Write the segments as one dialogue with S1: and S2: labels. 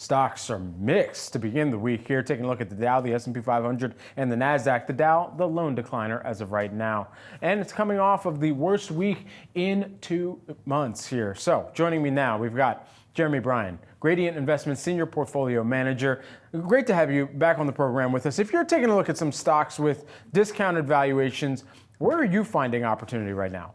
S1: Stocks are mixed to begin the week here. Taking a look at the Dow, the S&P 500, and the NASDAQ. The Dow, the lone decliner as of right now. And it's coming off of the worst week in 2 months here. So joining me now, we've got Jeremy Bryan, Gradient Investment Senior Portfolio Manager. Great to have you back on the program with us. If you're taking a look at some stocks with discounted valuations, where are you finding opportunity right now?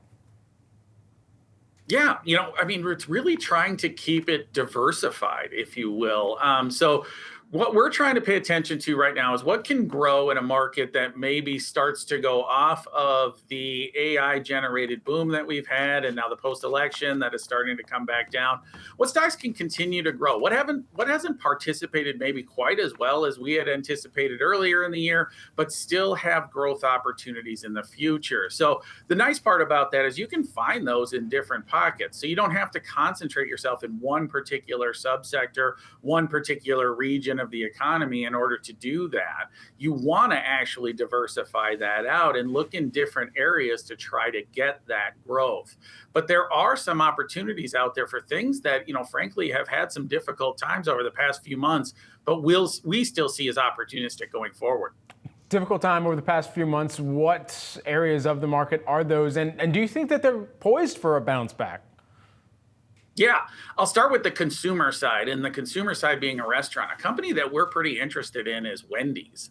S2: Yeah, it's really trying to keep it diversified, if you will. So what we're trying to pay attention to right now is what can grow in a market that maybe starts to go off of the AI generated boom that we've had, and now the post-election that is starting to come back down. What stocks can continue to grow? What hasn't participated maybe quite as well as we had anticipated earlier in the year, but still have growth opportunities in the future. So the nice part about that is you can find those in different pockets. So you don't have to concentrate yourself in one particular subsector, one particular region of the economy in order to do that. You want to actually diversify that out and look in different areas to try to get that growth. But there are some opportunities out there for things that, frankly, have had some difficult times over the past few months, but we still see as opportunistic going forward.
S1: Difficult time over the past few months. What areas of the market are those? And do you think that they're poised for a bounce back?
S2: Yeah, I'll start with the consumer side, and the consumer side being a restaurant. A company that we're pretty interested in is Wendy's.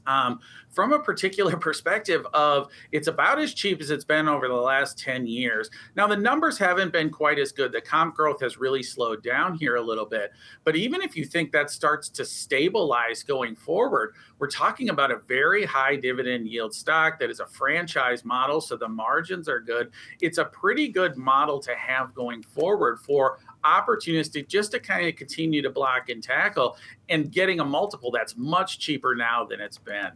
S2: From a particular perspective of it's about as cheap as it's been over the last 10 years. Now, the numbers haven't been quite as good. The comp growth has really slowed down here a little bit. But even if you think that starts to stabilize going forward, we're talking about a very high dividend yield stock that is a franchise model, so the margins are good. It's a pretty good model to have going forward for opportunistic, just to kind of continue to block and tackle and getting a multiple that's much cheaper now than it's been.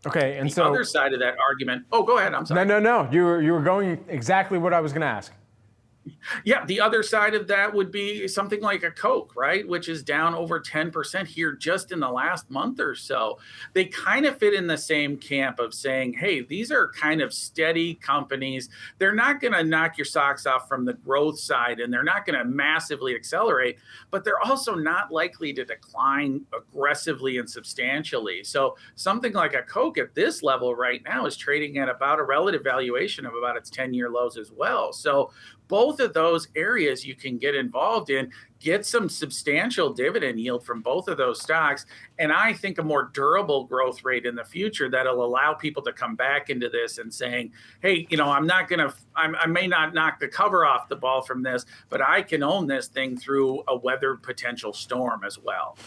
S1: Okay, and
S2: the other side of that argument. Oh, go ahead. I'm sorry.
S1: No. You were going exactly what I was going to ask.
S2: Yeah, the other side of that would be something like a Coke, right? Which is down over 10% here just in the last month or so. They kind of fit in the same camp of saying, hey, these are kind of steady companies. They're not going to knock your socks off from the growth side, and they're not going to massively accelerate, but they're also not likely to decline aggressively and substantially. So something like a Coke at this level right now is trading at about a relative valuation of about its 10-year lows as well. So both of those areas you can get involved in, get some substantial dividend yield from both of those stocks. And I think a more durable growth rate in the future that'll allow people to come back into this and saying, hey, I may not knock the cover off the ball from this, but I can own this thing through a weather potential storm as well.